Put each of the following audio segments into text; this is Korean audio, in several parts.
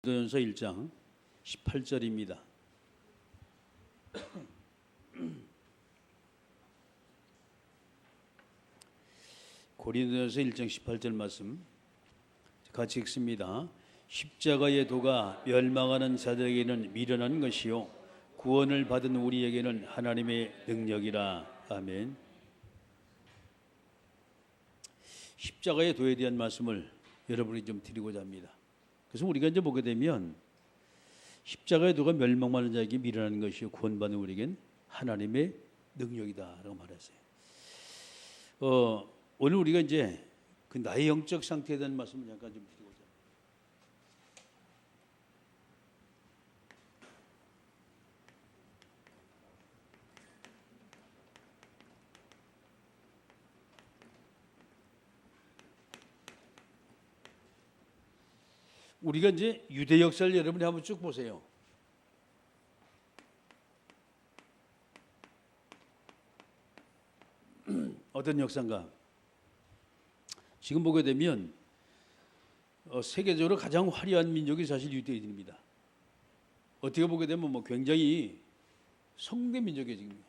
고린도전서 1장 18절입니다. 고린도전서 1장 18절 말씀 같이 읽습니다. 십자가의 도가 멸망하는 자들에게는 미련한 것이요 구원을 받은 우리에게는 하나님의 능력이라. 아멘. 십자가의 도에 대한 말씀을 여러분이 좀 드리고자 합니다. 그래서 우리가 이제 보게 되면 십자가의 도가 멸망하는 자에게 미련한 것이요 구원받는 우리에겐 하나님의 능력이다라고 말했어요. 오늘 우리가 이제 그 나의 영적 상태에 대한 말씀을 잠깐 좀 드리고자 합니다. 우리가 이제 유대 역사를 여러분이 한번 쭉 보세요. 어떤 역사인가? 지금 보게 되면 세계적으로 가장 화려한 민족이 사실 유대인입니다. 어떻게 보게 되면 뭐 굉장히 성대 민족이에요 지금.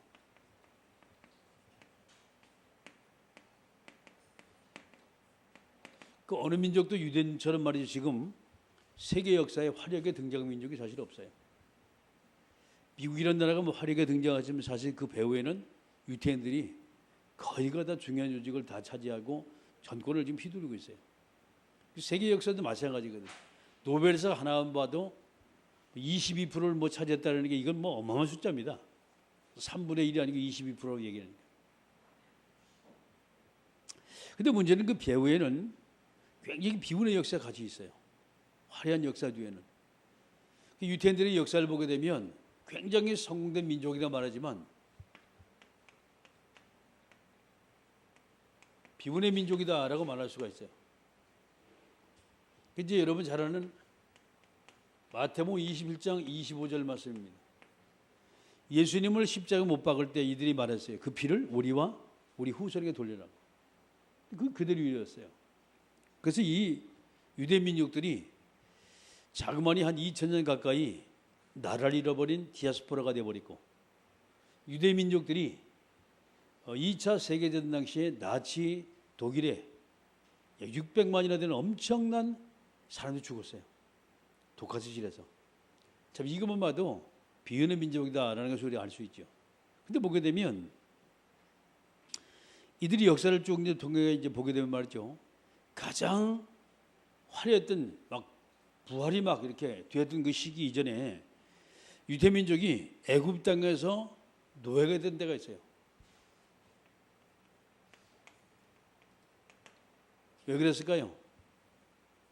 그 어느 민족도 유대인처럼 말이죠 지금. 세계 역사에 화려하게 등장한 민족이 사실 없어요. 미국이라는 나라가 뭐 화려하게 등장하지만 사실 그 배후에는 유태인들이 거의가 다 중요한 조직을 다 차지하고 전권을 지금 휘두르고 있어요. 세계 역사도 마찬가지거든요. 노벨상 하나만 봐도 22%를 뭐 차지했다는 게 이건 뭐 어마어마한 숫자입니다. 3분의 1이 아니고 22% 얘기하는 거예요. 근데 문제는 그 배후에는 굉장히 비운의 역사가 같이 있어요. 화려한 역사 뒤에는 유태인들의 역사를 보게 되면 굉장히 성공된 민족이라 말하지만 비운의 민족이다라고 말할 수가 있어요. 이제 여러분 잘 아는 마태복음 21장 25절 말씀입니다. 예수님을 십자가에 못 박을 때 이들이 말했어요. 그 피를 우리와 우리 후손에게 돌려라. 그 그대로 이루었어요. 그래서 이 유대 민족들이 자그마니 한 2000년 가까이 나라를 잃어버린 디아스포라가 되어버리고 유대 민족들이 2차 세계대전 당시에 나치 독일에 600만이나 되는 엄청난 사람들이 죽었어요. 독가스실에서. 참 이것만 봐도 비운의 민족이다라는 것을 우리가 알 수 있죠. 근데 보게 되면 이들이 역사를 쭉 이제 보게 되면 말이죠. 가장 화려했던 막 부활이 막 이렇게 되었던 그 시기 이전에 유대민족이 애굽 땅에서 노예가 된 데가 있어요. 왜 그랬을까요?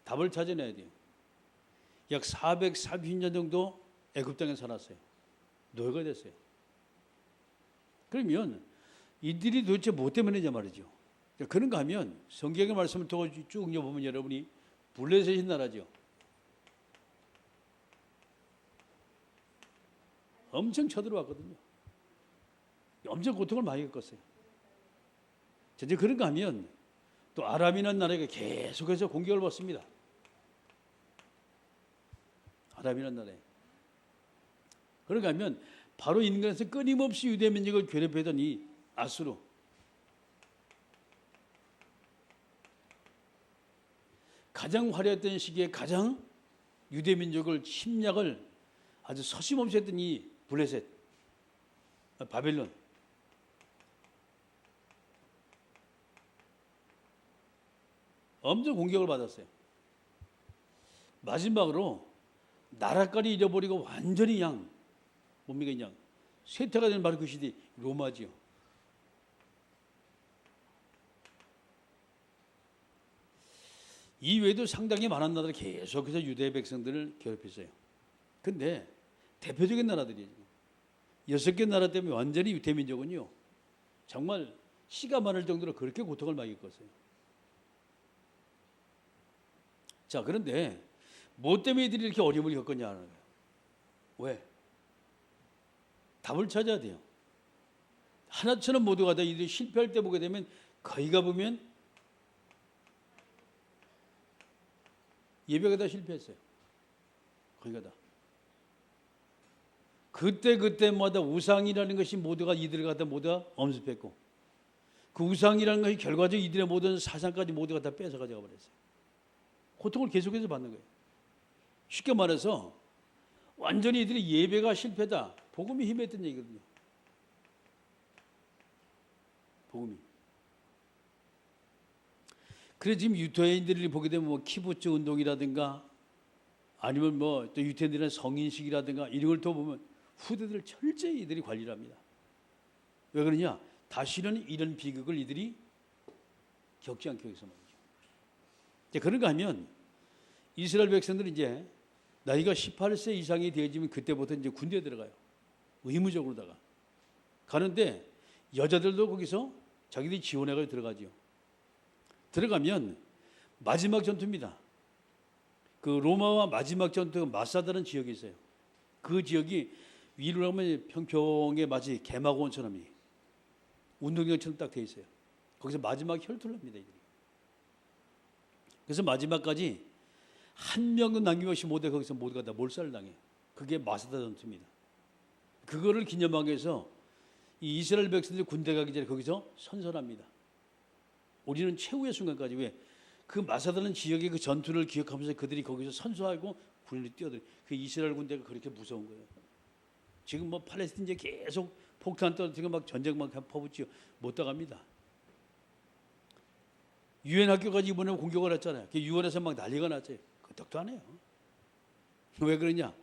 답을 찾아내야 돼요. 약 430년 정도 애굽 땅에 살았어요. 노예가 됐어요. 그러면 이들이 도대체 뭐 때문이냐 말이죠. 그런가 하면 성경의 말씀을 쭉 읽어보면 여러분이 블레셋인 나라죠. 엄청 쳐들어왔거든요. 엄청 고통을 많이 겪었어요. 이제 그런가 하면 또 아람이라는 나라가 계속해서 공격을 받습니다. 아람이라는 나라에. 그런가 하면 바로 인간에서 끊임없이 유대민족을 괴롭히던 이 아수르. 가장 화려했던 시기에 가장 유대민족을 침략을 아주 서심없이 했던 이 블레셋, 바벨론. 엄청 공격을 받았어요. 마지막으로 나라까지 잃어버리고 완전히 뭡니까 쇠퇴가 되는 바로 그 시대 로마지요. 이외에도 상당히 많은 나라들이 계속해서 유대 백성들을 괴롭혔어요. 근데 대표적인 나라들이에요. 6개 나라 때문에 완전히 유태민족은요. 정말 씨가 마를 정도로 그렇게 고통을 많이 겪었어요. 자, 그런데 뭐 때문에 이들이 이렇게 어려움을 겪었냐 하는 거예요. 왜? 답을 찾아야 돼요. 하나처럼 모두가 다 이들이 실패할 때 보게 되면 거기가 보면 예배가 다 실패했어요. 거기가 다. 그때마다 우상이라는 것이 모두가 이들을 갖다 모두가 엄습했고 그 우상이라는 것이 결과적으로 이들의 모든 사상까지 모두가 다 뺏어 가져가 버렸어요. 고통을 계속해서 받는 거예요. 쉽게 말해서 완전히 이들의 예배가 실패다. 복음이 힘했던 얘기거든요. 복음이. 그래서 지금 유태인들을 보게 되면 뭐 키부츠 운동이라든가 아니면 뭐 또 유태인들의 성인식이라든가 이런 걸 또 보면 후대들 철저히 이들이 관리를 합니다. 왜 그러냐? 다시는 이런 비극을 이들이 겪지 않기 위해서 말이죠. 이제 그런가 하면 이스라엘 백성들은 이제 나이가 18세 이상이 되어지면 그때부터 이제 군대에 들어가요. 의무적으로다가. 가는데 여자들도 거기서 자기들이 지원해가지고 들어가죠. 들어가면 마지막 전투입니다. 그 로마와 마지막 전투가 마사다라는 지역이 있어요. 그 지역이 위로 가면 평평에 마치 개막원처럼 운동장처럼 딱 돼 있어요. 거기서 마지막 혈투를 합니다. 이들이. 그래서 마지막까지 한 명도 남김없이 거기서 모두가 다 몰살을 당해요. 그게 마사다 전투입니다. 그거를 기념하기 위해서 이 이스라엘 백성들이 군대 가기 전에 거기서 선선합니다. 우리는 최후의 순간까지 왜? 그 마사다는 지역의 그 전투를 기억하면서 그들이 거기서 선수하고 군인이 뛰어들어요. 그 이스라엘 군대가 그렇게 무서운 거예요. 지금 뭐 팔레스틴 이제 계속 폭탄 떨어지고 막 전쟁 막 퍼붓지요. 못 나갑니다. 유엔 학교까지 이번에 공격을 했잖아요. 그 유엔에서 막 난리가 났어요. 끄떡도 안 해요. 왜 그러냐?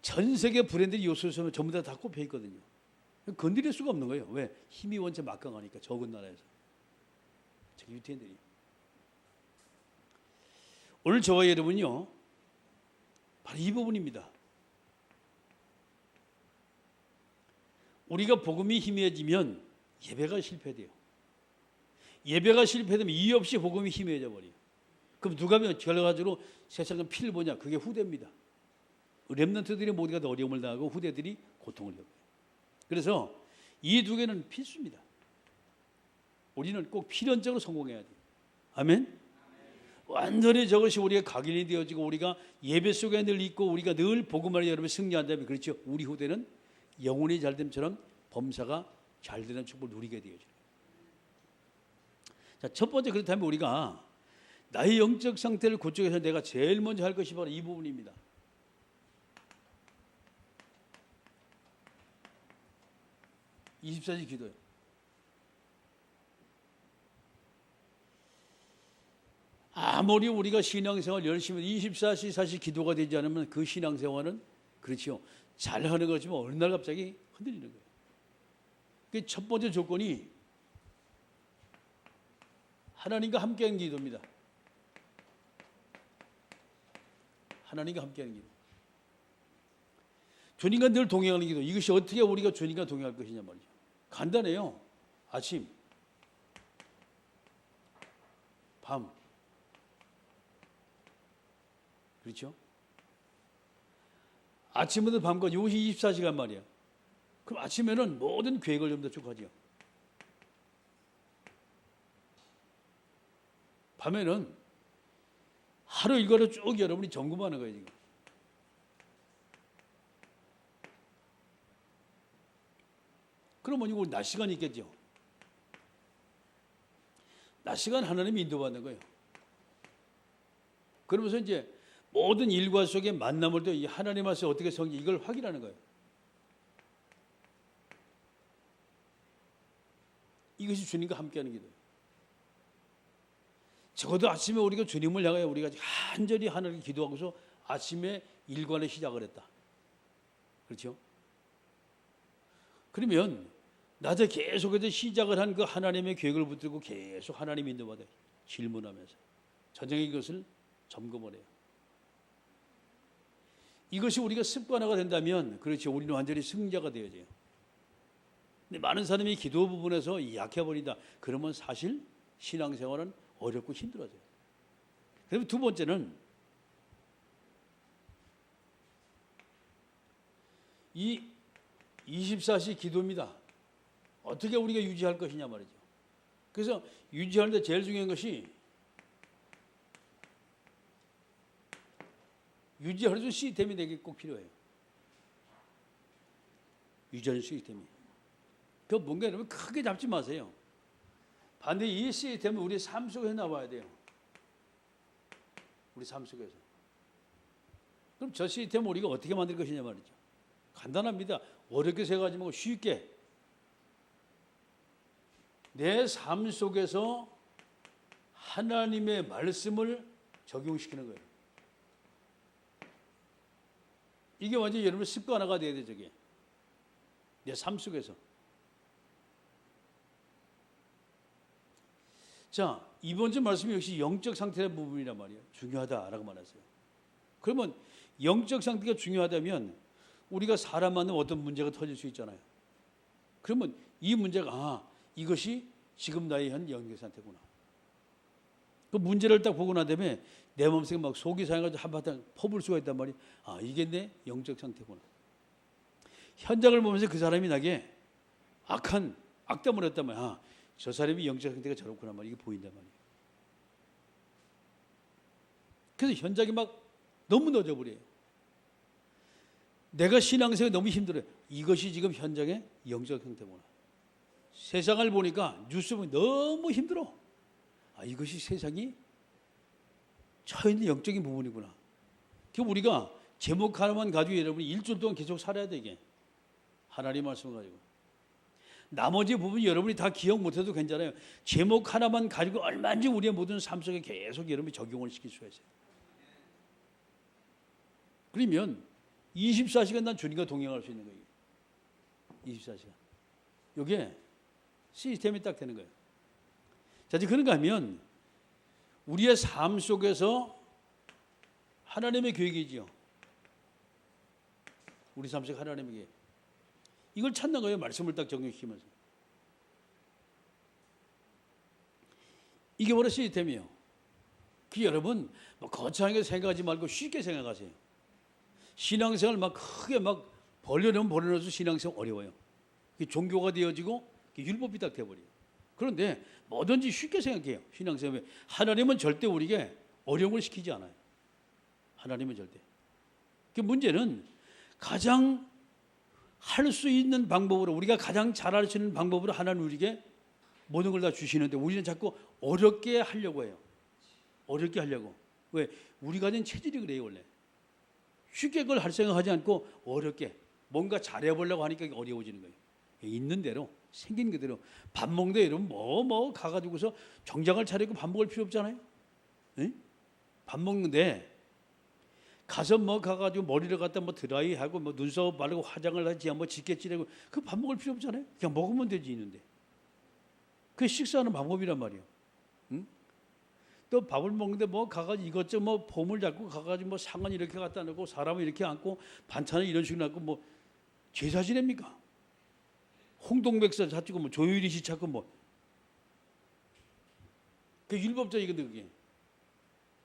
전 세계 브랜드 요소에서 전부 다 꼽혀 있거든요. 건드릴 수가 없는 거예요. 왜? 힘이 원체 막강하니까 적은 나라에서. 저기 유태인들이. 오늘 저와 여러분요. 바로 이 부분입니다. 우리가 복음이 희미해지면 예배가 실패돼요. 예배가 실패되면 이유 없이 복음이 희미해져 버려요. 그럼 누가 결과적으로 세상은 피를 보냐? 그게 후대입니다. 렘넌트들이 모두가 다 어려움을 당하고 후대들이 고통을 겪어요. 그래서 이 두 개는 필수입니다. 우리는 꼭 필연적으로 성공해야 돼요. 아멘? 완전히 저것이 우리가 각인이 되어지고 우리가 예배 속에 늘 있고 우리가 늘 복음을 여러분 승리한다면 그렇죠. 우리 후대는 영혼이 잘됨처럼 범사가 잘되는 축복을 누리게 되어져요. 자, 첫 번째 그렇다면 우리가 나의 영적 상태를 고치기 위해서 내가 제일 먼저 할 것이 바로 이 부분입니다. (24시) 기도요. 아무리 우리가 신앙생활 열심히 24시 사실 기도가 되지 않으면 그 신앙생활은 그렇죠. 잘하는 거지만 어느 날 갑자기 흔들리는 거예요. 그 첫 번째 조건이 하나님과 함께하는 기도입니다. 하나님과 함께하는 기도. 주님과 늘 동행하는 기도. 이것이 어떻게 우리가 주님과 동행할 것이냐 말이죠. 간단해요. 아침, 밤. 그렇죠? 아침부터 밤까지 24시간 말이야. 그럼 아침에는 모든 계획을 좀 더 쭉 하죠. 밤에는 하루 일과를 쭉 여러분이 점검하는 거예요, 지금. 그러면 이거 낮 시간이 있겠죠. 낮 시간 하나님이 인도받는 거예요. 그러면서 이제 모든 일과 속에 만남을 또 하나님 앞에서 어떻게 성지 이걸 확인하는 거예요. 이것이 주님과 함께하는 기도예요. 적어도 아침에 우리가 주님을 향하여 우리가 간절히 하나님께 기도하고서 아침에 일과를 시작을 했다. 그렇죠? 그러면 낮에 계속해서 시작을 한 그 하나님의 계획을 붙들고 계속 하나님 인도받아요. 질문하면서 저녁에 이것을 점검을 해요. 이것이 우리가 습관화가 된다면 그렇죠. 우리는 완전히 승자가 되어져요. 근데 많은 사람이 기도 부분에서 약해버린다. 그러면 사실 신앙생활은 어렵고 힘들어져요. 그리고 두 번째는 이 24시 기도입니다. 어떻게 우리가 유지할 것이냐 말이죠. 그래서 유지하는데 제일 중요한 것이 유지할 수 있는 시스템이 되게 꼭 필요해요. 유지하는 시스템이. 그 뭔가 여러분 크게 잡지 마세요. 반드시 이 시스템은 우리 삶 속에서 나와야 돼요. 우리 삶 속에서. 그럼 저 시스템을 우리가 어떻게 만들 것이냐 말이죠. 간단합니다. 어렵게 생각하지 말고 쉽게 내 삶 속에서 하나님의 말씀을 적용시키는 거예요. 이게 완전히 여러분 습관화가 돼야 돼. 저게 내 삶 속에서. 자, 이번 주 말씀이 역시 영적 상태의 부분이란 말이에요. 중요하다라고 말했어요. 그러면 영적 상태가 중요하다면 우리가 사람 만나면 어떤 문제가 터질 수 있잖아요. 그러면 이 문제가 이것이 지금 나의 현 영적 상태구나. 그 문제를 딱 보고 난 다음에 내 몸속에 막 속이 상해가지고 한바탕 퍼볼 수가 있단 말이에요. 이게 내 영적 상태구나. 현장을 보면서 그 사람이 나게 악한 악담을 했단 말이야. 저 사람이 영적 상태가 저렇구나 말이야. 이게 보인단 말이에요. 그래서 현장이 막 너무 늦어버려요. 내가 신앙생활이 너무 힘들어요. 이것이 지금 현장의 영적 상태구나. 세상을 보니까 뉴스 보면 너무 힘들어. 이것이 세상이 처해있는 영적인 부분이구나. 그럼 우리가 제목 하나만 가지고 여러분이 일주일 동안 계속 살아야 되게. 하나님 말씀을 가지고. 나머지 부분 여러분이 다 기억 못해도 괜찮아요. 제목 하나만 가지고 얼마든지 우리의 모든 삶 속에 계속 여러분이 적용을 시킬 수가 있어요. 그러면 24시간 난 주님과 동행할 수 있는 거예요. 24시간. 이게 시스템이 딱 되는 거예요. 자, 이제 그런가 하면 우리의 삶 속에서 하나님의 계획이지요. 우리 삶 속에 하나님의 계획. 이걸 찾는 거예요. 말씀을 딱 적용시키면서. 이게 바로 시스템이에요. 그 여러분 거창하게 생각하지 말고 쉽게 생각하세요. 신앙생활 막 크게 막 벌려놓으면 벌려놓아서 신앙생활 어려워요. 종교가 되어지고 율법이 딱 돼버려요. 그런데 뭐든지 쉽게 생각해요. 신앙생활에 하나님은 절대 우리에게 어려움을 시키지 않아요. 하나님은 절대. 그 문제는 가장 할 수 있는 방법으로 우리가 가장 잘할 수 있는 방법으로 하나님 우리에게 모든 걸 다 주시는데 우리는 자꾸 어렵게 하려고 해요. 어렵게 하려고. 왜? 우리가 가진 체질이 그래요 원래. 쉽게 그걸 할 생각하지 않고 어렵게 뭔가 잘해보려고 하니까 어려워지는 거예요. 있는 대로 생긴 그대로 밥 먹는데 여러분 뭐 가가지고서 정장을 차리고 밥 먹을 필요 없잖아요. 에? 밥 먹는데 가서 뭐 가가지고 머리를 갖다 뭐 드라이하고 뭐 눈썹 바르고 화장을 하지 뭐 짙게 찌르고 그 밥 먹을 필요 없잖아요. 그냥 먹으면 되지 있는데. 그게 식사하는 방법이란 말이에요. 응? 또 밥을 먹는데 뭐 가가지고 이것저것 뭐 폼을 잡고 가가지고 뭐 상은 이렇게 갖다 놓고 사람을 이렇게 앉고 반찬을 이런 식으로 놨고 뭐 제사 지냅니까? 홍동백서 찾고 뭐 조유리 씨 찾고 뭐 그 율법적이거든 그게.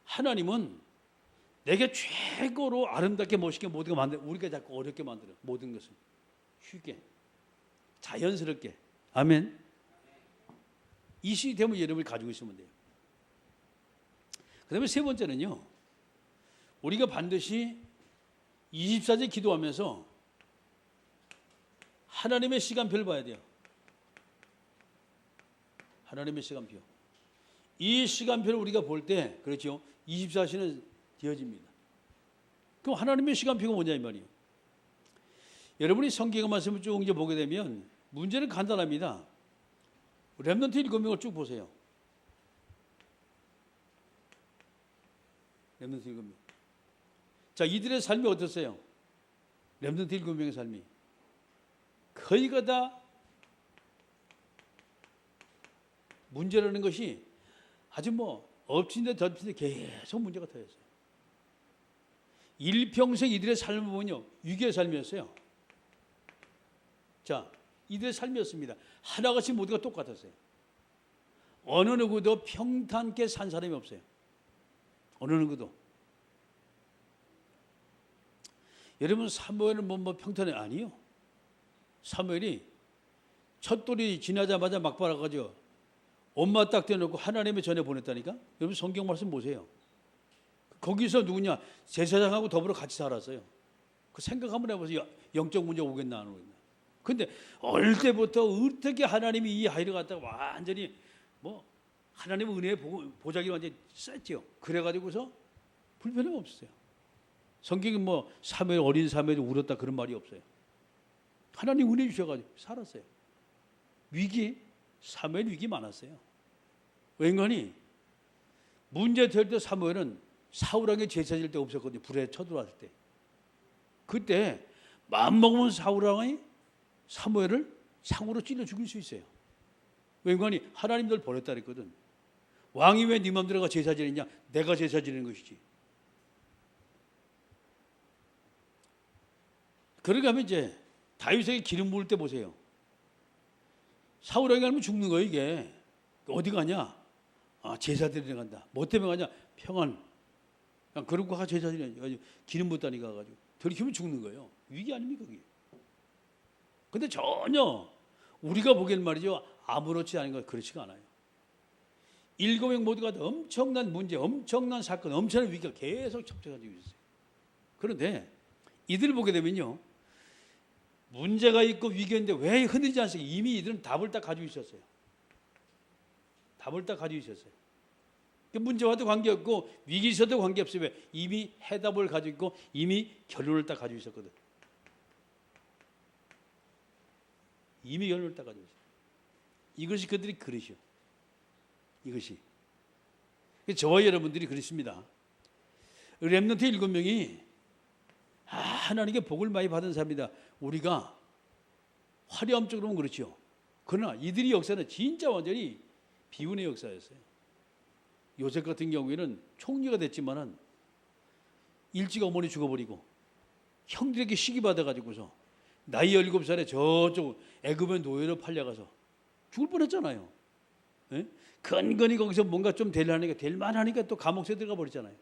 하나님은 내게 최고로 아름답게 멋있게 모든 걸 만들어. 우리가 자꾸 어렵게 만들어. 모든 것을 쉽게 자연스럽게. 아멘. 이 시스템을 여러분이 가지고 있으면 돼요. 그 다음에 세 번째는요. 우리가 반드시 24제 기도하면서 하나님의 시간표를 봐야 돼요. 하나님의 시간표. 이 시간표를 우리가 볼 때 그렇죠. 24시는 되어집니다. 그럼 하나님의 시간표가 뭐냐 이 말이에요. 여러분이 성경 말씀을 쭉 이제 보게 되면 문제는 간단합니다. 렘넌트 7명을 쭉 보세요. 렘넌트 7명. 자, 이들의 삶이 어땠어요? 렘넌트 7명의 삶이. 거의가 다 문제라는 것이 아주 뭐 엎친 데 덮친 데 계속 문제가 터졌어요. 일평생 이들의 삶을 보면요. 위기의 삶이었어요. 자, 이들의 삶이었습니다. 하나같이 모두가 똑같았어요. 어느 누구도 평탄하게 산 사람이 없어요. 어느 누구도. 여러분 사무엘은 뭐 평탄해? 아니요. 사무엘이 첫돌이 지나자마자 막 빨아가지고 엄마 딱 떼놓고 하나님의 전에 보냈다니까? 여러분 성경 말씀 보세요. 거기서 누구냐? 제사장하고 더불어 같이 살았어요. 그 생각 한번 해보세요. 영적 문제 오겠나 안 오겠나. 근데 어릴 때부터 어떻게 하나님이 이 아이를 갖다가 완전히 뭐 하나님의 은혜의 보자기를 완전히 쐈죠. 그래가지고서 불편함 없었어요. 성경에 뭐 사무엘, 어린 사무엘이 울었다 그런 말이 없어요. 하나님 은혜 주셔가지고 살았어요. 사무엘 위기 많았어요. 왠가니 문제 될 때 사무엘은 사울왕의 제사 지낼 때 없었거든요. 불에 쳐들어왔을 때. 그때 마음먹으면 사울왕이 사무엘을 상으로 찔러 죽일 수 있어요. 왠가니 하나님 널 버렸다 그랬거든. 왕이 왜 네 맘대로가 제사 지내냐? 내가 제사 지내는 것이지. 그러게 하면 이제 다윗에게 기름 부을 때 보세요. 사울왕이 가면 죽는 거예요 이게. 어디 가냐? 제사 드리러 간다. 뭐 때문에 가냐? 평안. 그냥 그런 거 제사 드리러 기름 붓다니까 가지고 들이키면 죽는 거예요. 위기 아닙니까 그게? 근데 전혀 우리가 보기엔 말이죠. 아무렇지 않은 거 그렇지가 않아요. 7명 모두가 엄청난 문제, 엄청난 사건, 엄청난 위기가 계속 척척가지고 있어요. 그런데 이들을 보게 되면요. 문제가 있고 위기가 있는데 왜 흔들리지 않습니까? 이미 이들은 답을 다 가지고 있었어요. 답을 다 가지고 있었어요. 문제와도 관계없고 위기 있어도 관계없어요. 왜? 이미 해답을 가지고 있고 이미 결론을 딱 가지고 있었거든. 이미 결론을 딱 가지고 있어요. 이것이 그들이 그릇이요. 이것이. 저와 여러분들이 그렇습니다. 렘넌트 7명이 하나님께 복을 많이 받은 사람이다. 우리가 화려함적으로는 그렇죠. 그러나 이들이 역사는 진짜 완전히 비운의 역사였어요. 요셉 같은 경우에는 총리가 됐지만은 일찍 어머니 죽어버리고 형들에게 시기받아가지고서 나이 17살에 저쪽 애굽의 노예로 팔려가서 죽을 뻔했잖아요. 예? 근근히 거기서 뭔가 좀 되려니까 될 만하니까 또 감옥에 들어가 버렸잖아요.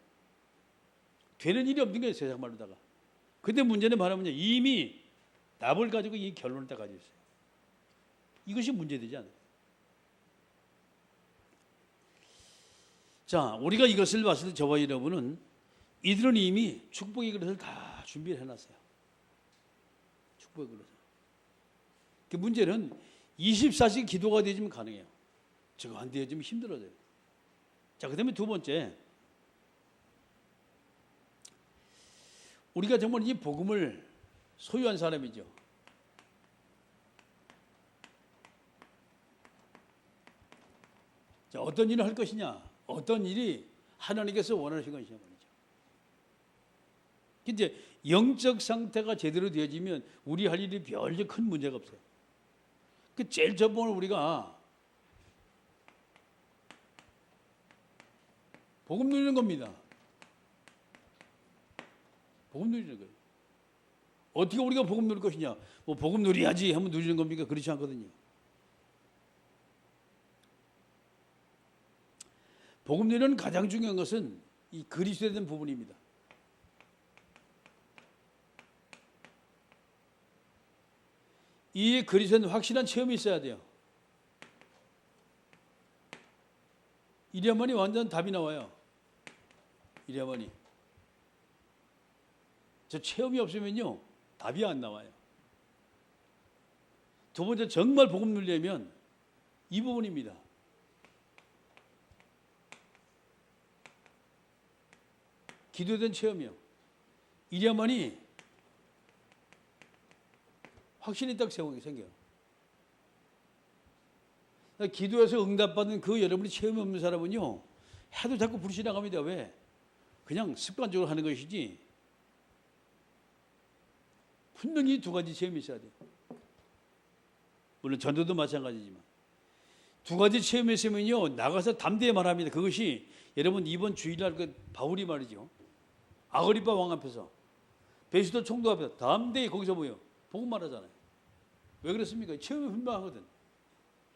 되는 일이 없는 거예요 세상 말로다가. 근데 문제는 말하면 이미 답을 가지고 이 결론을 딱 가지고 있어요. 이것이 문제되지 않아요. 자, 우리가 이것을 봤을 때 저와 여러분은 이들은 이미 축복의 그릇을 다 준비를 해놨어요. 축복의 그릇을. 그 문제는 24시간 기도가 되어지면 가능해요. 저거 안 되어지면 힘들어져요. 자, 그 다음에 두 번째. 우리가 정말 이 복음을 소유한 사람이죠. 자, 어떤 일을 할 것이냐? 어떤 일이 하나님께서 원하시는 것이냐 말이죠. 이제 영적 상태가 제대로 되어지면 우리 할 일이 별로 큰 문제가 없어요. 그 제일 저번에 우리가 복음 누리는 겁니다. 복음 누리는 거예요. 어떻게 우리가 복음 누릴 것이냐? 뭐 복음 누려야지 하면 누리는 겁니까? 그렇지 않거든요. 복음 누리는 가장 중요한 것은 이 그리스도에 대한 부분입니다. 이 그리스도는 확실한 체험이 있어야 돼요. 이래야만이 완전 답이 나와요. 이래야만이. 저 체험이 없으면요 답이 안 나와요. 두 번째 정말 복음 누리려면 이 부분입니다. 기도된 체험이요. 이래야만이 확신이 딱 생겨요. 기도해서 응답받은 그 여러분이 체험이 없는 사람은요 해도 자꾸 불신앙합니다. 왜? 그냥 습관적으로 하는 것이지 분명히 두 가지 체험이 있어야 돼요. 물론 전도도 마찬가지지만 두 가지 체험이 있으면요 나가서 담대히 말합니다. 그것이 여러분 이번 주일날 그 바울이 말이죠. 아그리파 왕 앞에서 베스도 총독 앞에서 담대히 거기서 뭐요? 복음 말하잖아요. 왜 그렇습니까? 체험이 분명하거든.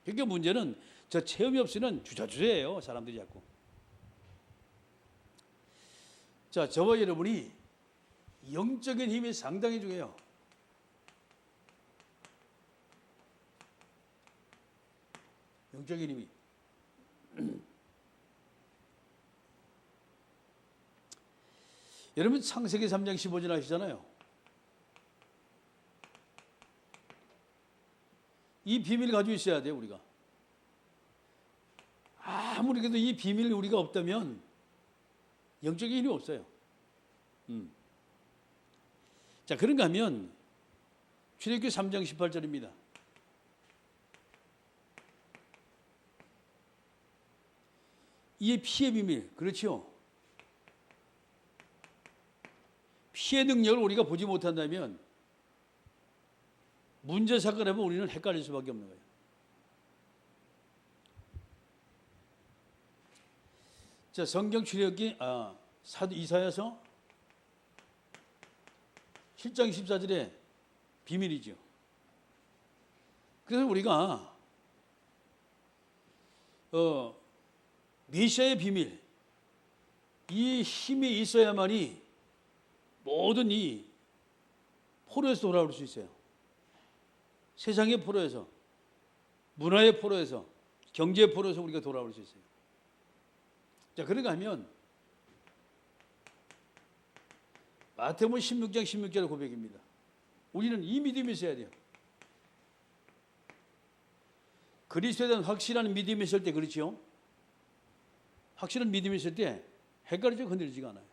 그러니까 문제는 저 체험이 없이는 주저주저해요. 사람들이 자꾸. 자, 저와 여러분이 영적인 힘이 상당히 중요해요. 영적인 힘이. 여러분 창세기 3장 15절 아시잖아요. 이 비밀을 가지고 있어야 돼요, 우리가. 아무리 그래도 이 비밀이 우리가 없다면 영적인 힘이 없어요. 자, 그런가 하면 출애굽기 3장 18절입니다. 이 피의 비밀, 그렇죠? 피의 능력을 우리가 보지 못한다면 문제 사건을 하면 우리는 헷갈릴 수밖에 없는 거예요. 자, 성경 출애굽기 사도 이사야서 7장 14절에 비밀이죠. 그래서 우리가 메시아의 비밀, 이 힘이 있어야만이 모든 이 포로에서 돌아올 수 있어요. 세상의 포로에서, 문화의 포로에서, 경제의 포로에서 우리가 돌아올 수 있어요. 자, 그런가 하면 마태복음 16장 16절 고백입니다. 우리는 이 믿음이 있어야 돼요. 그리스도에 대한 확실한 믿음이 있을 때, 그렇죠? 확실한 믿음이 있을 때 헷갈리지 건드리지가 않아요.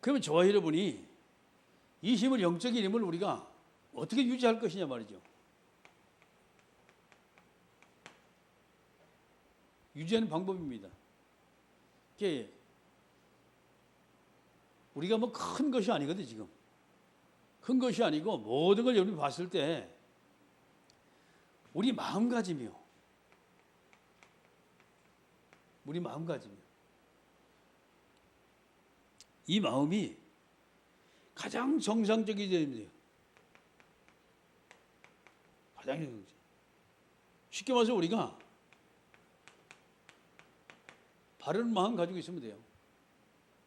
그러면 저와 여러분이 이 힘을, 영적인 힘을 우리가 어떻게 유지할 것이냐 말이죠. 유지하는 방법입니다. 이게 우리가 뭐 큰 것이 아니거든, 지금. 큰 것이 아니고 모든 걸 여러분이 봤을 때 우리 마음가짐이요. 우리 마음가짐이요. 이 마음이 가장 정상적이어야 돼요. 가장 정상적. 쉽게 말해서 우리가 바른 마음 가지고 있으면 돼요.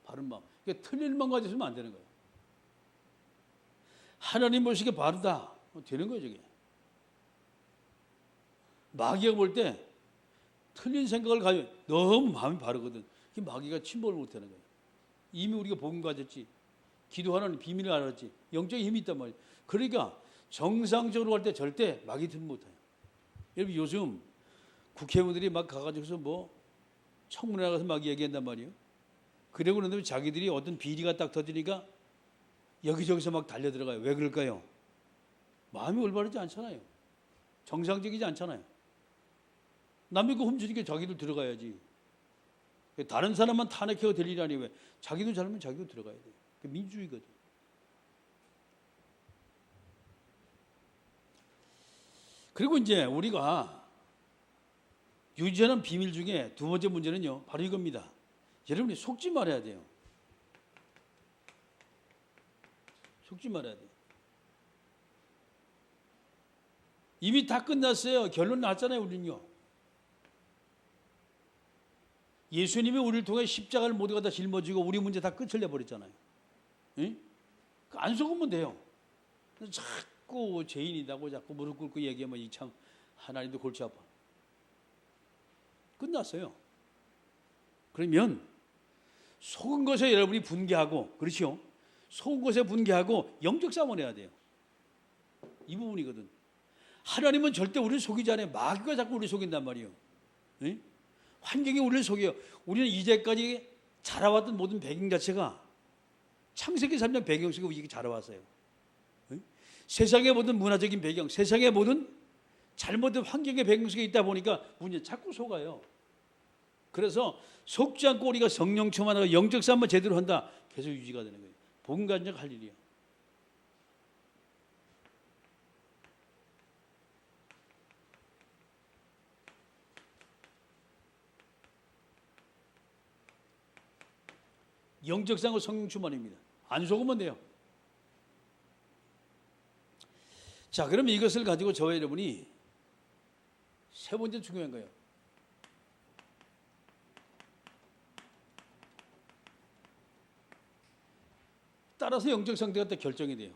바른 마음. 그러니까 틀린 마음 가지고 있으면 안 되는 거예요. 하나님 보시기에 바르다. 되는 거예요, 저게. 마귀가 볼 때 틀린 생각을 가지고 너무 마음이 바르거든. 그 마귀가 침범을 못 하는 거예요. 이미 우리가 복음 가졌지. 기도하는 비밀을 알았지. 영적인 힘이 있단 말이에요. 그러니까 정상적으로 갈 때 절대 마귀 틀 못해요. 여러분 요즘 국회의원들이 막 가가지고서 뭐 청문회 나가서 막 얘기한단 말이에요. 그러고 난 다음에 자기들이 어떤 비리가 딱 터지니까 여기저기서 막 달려 들어가요. 왜 그럴까요? 마음이 올바르지 않잖아요. 정상적이지 않잖아요. 남의 거 훔치니까 자기도 들어가야지. 다른 사람만 탄핵해도 될 일이 아니에요. 왜? 자기도 잘하면 자기도 들어가야 돼요. 그게 민주주의거든. 그리고 이제 우리가 유지하는 비밀 중에 두 번째 문제는요, 바로 이겁니다. 여러분이 속지 말아야 돼요. 속지 말아야 돼요. 이미 다 끝났어요. 결론 났잖아요, 우리는요. 예수님이 우리를 통해 십자가를 모두가 다 짊어지고 우리 문제 다 끝을 내버렸잖아요. 응? 안 속으면 돼요. 자꾸 죄인이라고 자꾸 무릎 꿇고 얘기하면 이 참 하나님도 골치 아파. 끝났어요. 그러면 속은 것에 여러분이 분개하고, 그렇죠? 속은 것에 분개하고 영적 싸움을 해야 돼요. 이 부분이거든. 하나님은 절대 우리를 속이지 않아요. 마귀가 자꾸 우리를 속인단 말이에요. 응? 환경이 우리를 속여요. 우리는 이제까지 자라왔던 모든 배경 자체가 창세기 3장 배경 속에 이게 자라왔어요. 응? 세상의 모든 문화적인 배경, 세상의 모든 잘못된 환경의 배경 속에 있다 보니까 우리는 자꾸 속아요. 그래서 속지 않고 우리가 성령 충만하고 영적 싸움을 제대로 한다. 계속 유지가 되는 거예요. 복음 가진 자가 할 일이에요. 영적 싸움과 성령 충만입니다. 안 속으면 돼요. 자, 그럼 이것을 가지고 저와 여러분이 세 번째 중요한 거예요. 따라서 영적 상태가 또 결정이 돼요.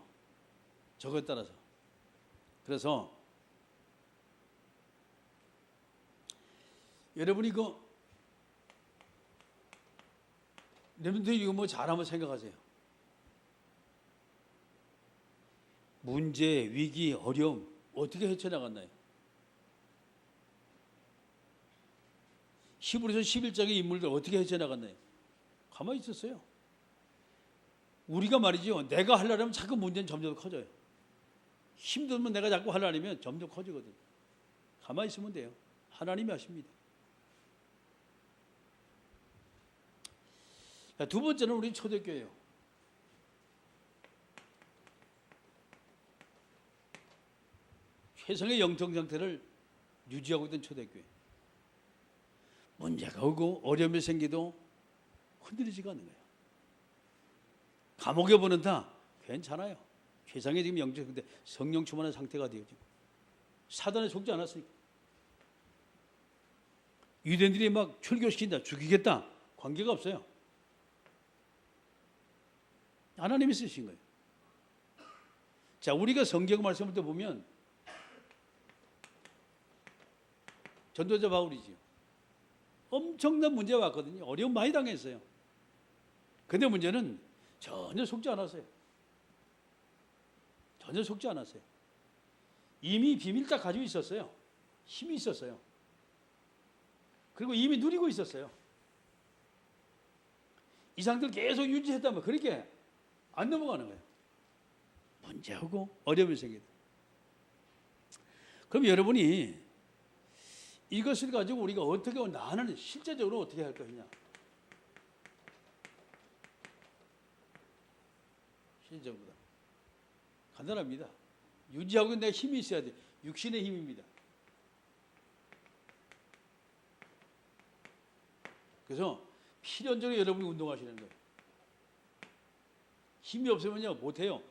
저거에 따라서. 그래서 여러분이 여러분들 이거 뭐 잘 한번 생각하세요. 문제, 위기, 어려움 어떻게 헤쳐나갔나요? 히브리서 11장의 인물들 어떻게 헤쳐나갔나요? 가만히 있었어요. 우리가 말이죠. 내가 하려면 자꾸 문제는 점점 커져요. 힘들면 내가 자꾸 하려면 점점 커지거든. 가만히 있으면 돼요. 하나님이 하십니다. 두 번째는 우리 초대교회예요. 최상의 영적 상태를 유지하고 있던 초대교회. 문제가 오고 어려움이 생기도 흔들리지가 않는 거예요. 감옥에 보낸다 괜찮아요. 최상의 지금 영적 상태, 성령 충만한 상태가 돼요. 지금 사단에 속지 않았으니까. 유대인들이 막 출교시킨다, 죽이겠다, 관계가 없어요. 하나님이 쓰신 거예요. 자, 우리가 성경 말씀을 또 보면 전도자 바울이지요. 엄청난 문제가 왔거든요. 어려움 많이 당했어요. 근데 문제는 전혀 속지 않았어요. 전혀 속지 않았어요. 이미 비밀 딱 가지고 있었어요. 힘이 있었어요. 그리고 이미 누리고 있었어요. 이 상태를 계속 유지했다면 그렇게 안 넘어가는 거예요. 문제하고 어려움이 생기다. 그럼 여러분이 이것을 가지고 우리가 어떻게 나는 실제적으로 어떻게 할 거냐? 실제적으로 간단합니다. 유지하고 있는 힘이 있어야 돼. 육신의 힘입니다. 그래서 필연적으로 여러분이 운동하시는 거예요. 힘이 없으면요 못해요.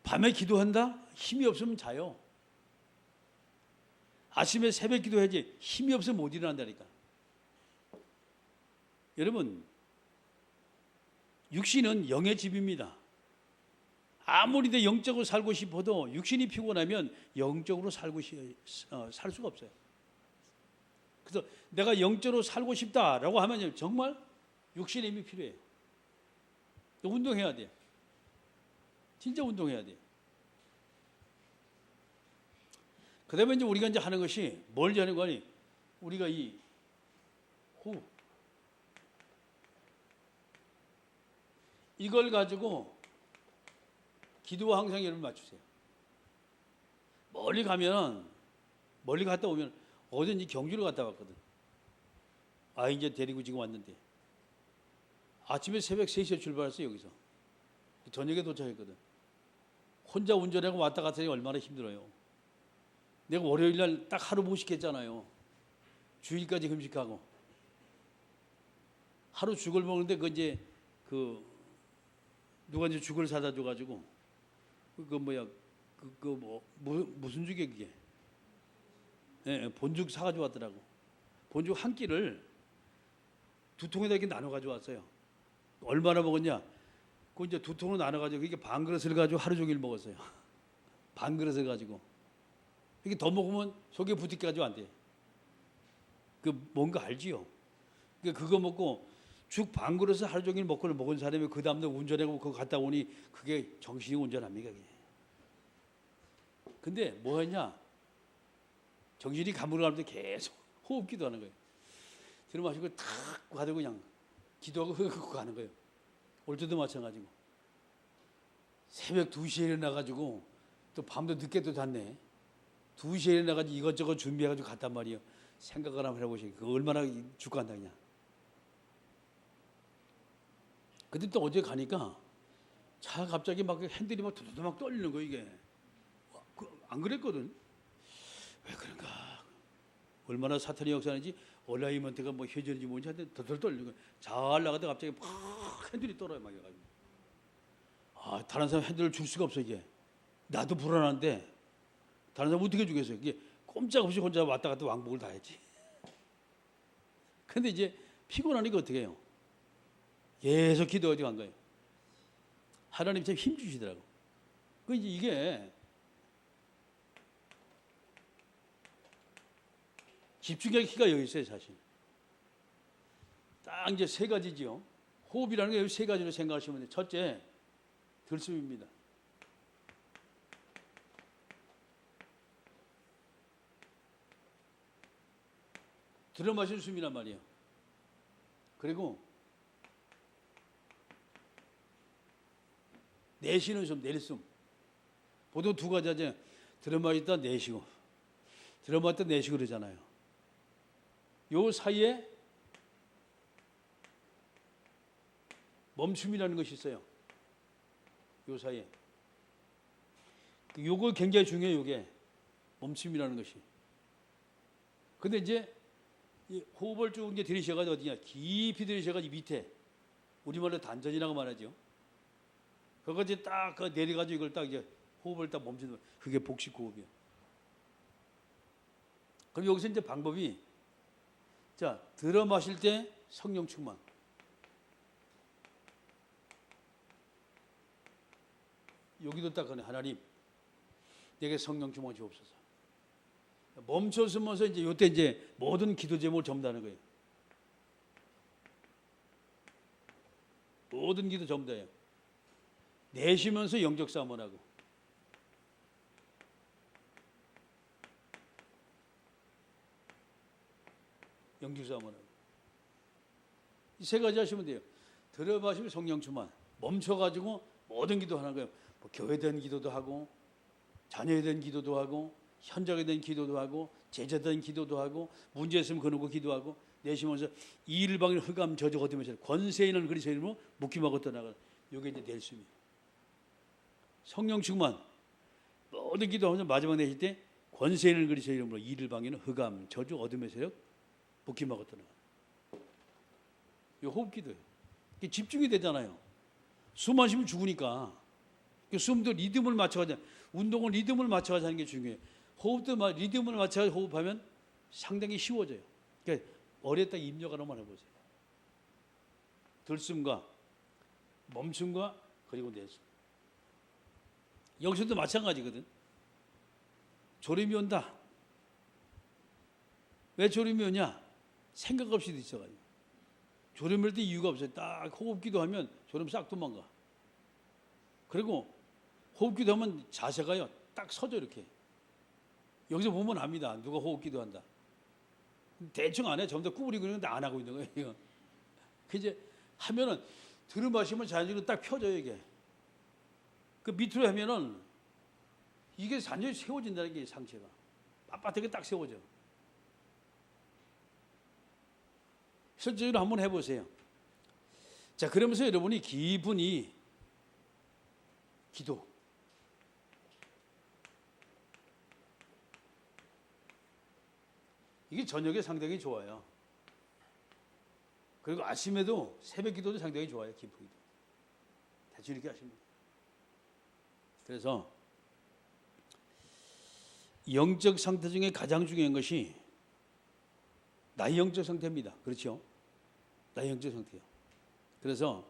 밤에 기도한다? 힘이 없으면 자요. 아침에 새벽 기도해야지 힘이 없으면 못 일어난다니까. 여러분, 육신은 영의 집입니다. 아무리 내 영적으로 살고 싶어도 육신이 피곤하면 영적으로 살 수가 없어요. 그래서 내가 영적으로 살고 싶다라고 하면 정말 육신의 힘이 필요해요. 운동해야 돼요. 진짜 운동해야 돼요. 그 다음에 이제 우리가 이제 하는 것이 뭘 하는 거니? 우리가 이 호흡. 이걸 가지고 기도와 항상 여러분 맞추세요. 멀리 갔다 오면 어제는 경주를 갔다 왔거든. 이제 데리고 지금 왔는데 아침에 새벽 3시에 출발했어요. 여기서 저녁에 도착했거든. 혼자 운전하고 왔다 갔다 하니 얼마나 힘들어요. 내가 월요일 날 딱 하루 못 쉬겠잖아요. 주일까지 금식하고 하루 죽을 먹는데 누가 이제 죽을 사다 줘가지고 무슨 죽이야 그게? 예, 본죽 사가지고 왔더라고. 본죽 한 끼를 2통에다 이렇게 나눠 가지고 왔어요. 얼마나 먹었냐? 그 이제 2통으로 나눠 가지고 이게 반 그릇을 가지고 하루 종일 먹었어요. 반 그릇을 가지고 이게 더 먹으면 속에 붙게 가지고 안 돼. 뭔가 알지요? 그거 먹고 죽 반 그릇을 하루 종일 먹은 사람이 그 다음날 운전하고 그거 갔다 오니 그게 정신이 운전합니까? 그게. 근데 뭐 했냐? 정신이 가물가물 계속 호흡기도 하는 거예요. 들어 마시고 탁 가지고 그냥 기도하고 흐흐 가는 거예요. 올 때도 마찬가지고. 새벽 2시에 일어나가지고 또 밤도 늦게 또 잤네. 2시에 일어나가지고 이것저것 준비해가지고 갔단 말이에요. 생각을 한번 해보시고 그 얼마나 죽고 간다 그냥. 근데 또 어제 가니까 차 갑자기 막 핸들이 막 두두두 막 떨리는 거예요 이게. 안 그랬거든. 왜 그런가? 얼마나 사탄의 역사인지 얼라이먼트가 뭐 회전인지 뭔지 하는데 더덜 떨리는 거예요. 잘 나가다가 갑자기 팍 핸들이 떨어요 막 해가지고. 다른 사람 핸들을 줄 수가 없어 이게. 나도 불안한데 다른 사람 어떻게 주겠어요? 이게 꼼짝없이 혼자 왔다 갔다 왕복을 다 했지. 근데 이제 피곤하니까 어떻게 해요? 계속 기도하지 간 거예요. 하나님 참 힘 주시더라고. 이게 집중의 키가 여기 있어요, 사실. 딱 이제 3가지지요. 호흡이라는 게 세 가지로 생각하시면 돼요. 첫째, 들숨입니다. 들어 마시는 숨이란 말이에요. 그리고 내쉬는 숨, 내리숨. 보통 두 가지 하잖아요. 들어 마시다 내쉬고, 들어 마시다 내쉬고 그러잖아요. 요 사이에 멈춤이라는 것이 있어요. 요 사이에. 요거 굉장히 중요해요. 요게 멈춤이라는 것이. 근데 이제 이 호흡을 쭉 이제 들이셔가지고 어디냐, 깊이 들이셔가지고 밑에, 우리말로 단전이라고 말하죠. 그거 이제 딱 내려가지고 이걸 딱 이제 호흡을 딱 멈추는, 그게 복식 호흡이에요. 그럼 여기서 이제 방법이, 자, 들어 마실 때 성령 충만. 여기도 딱 그러네. 하나님, 내게 성령 충만 주옵소서. 멈춰서면서 이제 요때 이제 모든 기도 제목을 전부 다 하는 거예요. 모든 기도 전부 다예요. 내쉬면서 영적 싸움을 하고, 영적 싸움을 하고. 이 세 가지 하시면 돼요. 들어 마시면 성령 충만, 멈춰가지고 모든 기도 하는 거예요. 뭐 교회에 대한 기도도 하고, 자녀에 대한 기도도 하고, 현장에 대한 기도도 하고, 제자에 대한 기도도 하고, 문제 있으면 그러고 기도하고, 내쉬면서 이일방일 흑암 저주 거두면서 권세 있는 그리스도 이름으로 묶임하고 떠나가. 이게 이제 내숨이에요. 성령 충만, 모든 기도하면서 마지막 내쉴 때 권세 있는 그리스도 이름으로 이일방일은 흑암 저주 어둠의 세력 묶임하고 떠나가. 이 호흡기도예요. 집중이 되잖아요. 숨 안 쉬면 죽으니까. 숨도 리듬을 맞춰가자. 운동은 리듬을 맞춰가자 하는 게 중요해요. 호흡도 리듬을 맞춰서 호흡하면 상당히 쉬워져요. 그러니까 어렸다 입력하라만 해보세요. 들숨과 멈춤과 그리고 내숨. 여기서도 마찬가지거든. 졸음이 온다. 왜 졸음이 오냐? 생각 없이 있어가지고. 졸음이 올 때 이유가 없어요. 딱 호흡기도 하면 졸음 싹 도망가. 그리고 호흡기도 하면 자세가요, 딱 서죠, 이렇게. 여기서 보면 압니다. 누가 호흡기도 한다. 대충 안 해. 전부 다 구부리고 있는데 안 하고 있는 거예요. 그 이제 하면은 들어 마시면 자연적으로 딱 펴져요, 이게. 그 밑으로 하면은 이게 완전히 세워진다는 게 상체가. 빳빳하게 딱 세워져. 실제로 한번 해보세요. 자, 그러면서 여러분이 기분이 기도. 이게 저녁에 상당히 좋아요. 그리고 아침에도 새벽 기도도 상당히 좋아요. 깊은 기도. 대충 이렇게 하시면 돼요. 그래서 영적 상태 중에 가장 중요한 것이 나의 영적 상태입니다. 그렇죠? 나의 영적 상태요. 그래서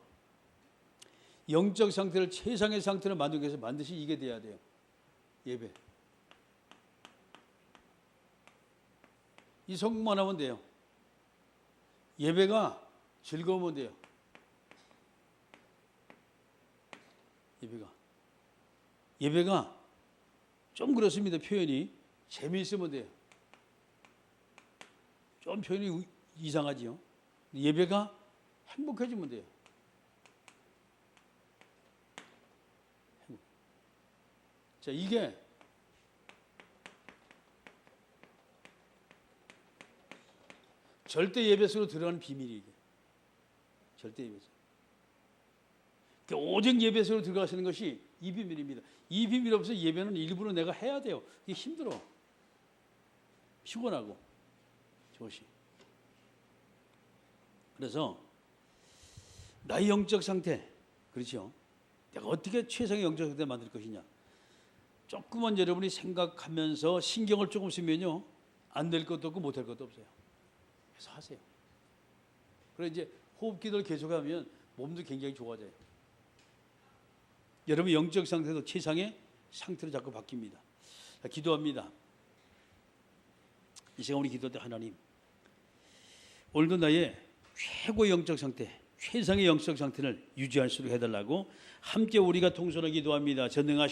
영적 상태를 최상의 상태로 만들기 위해서 반드시 이게 돼야 돼요. 예배. 이 성공만 하면 돼요. 예배가 즐거우면 돼요. 예배가 좀 그렇습니다. 표현이 재미있으면 돼요. 좀 표현이 이상하지요. 예배가 행복해지면 돼요. 자, 이게 절대 예배 속으로 들어가는 비밀이 이게. 절대 예배 속. 그러니까 오직 예배 속으로 들어가시는 것이 이 비밀입니다. 이 비밀 없어서 예배는 일부러 내가 해야 돼요. 이게 힘들어. 피곤하고. 조시. 그래서 나의 영적 상태, 그렇죠? 내가 어떻게 최상의 영적 상태를 만들 것이냐. 조금만 여러분이 생각하면서 신경을 조금 쓰면요, 안 될 것도 없고 못 할 것도 없어요. 그래서 하세요. 그리고 이제 호흡 기도를 계속하면 몸도 굉장히 좋아져요. 여러분 영적 상태도 최상의 상태로 자꾸 바뀝니다. 기도합니다. 이 시간 우리 기도할 때 하나님, 오늘도 나의 최고의 영적 상태, 최상의 영적 상태를 유지할 수 있도록 해달라고 함께 우리가 통솔하기도 합니다. 전능하신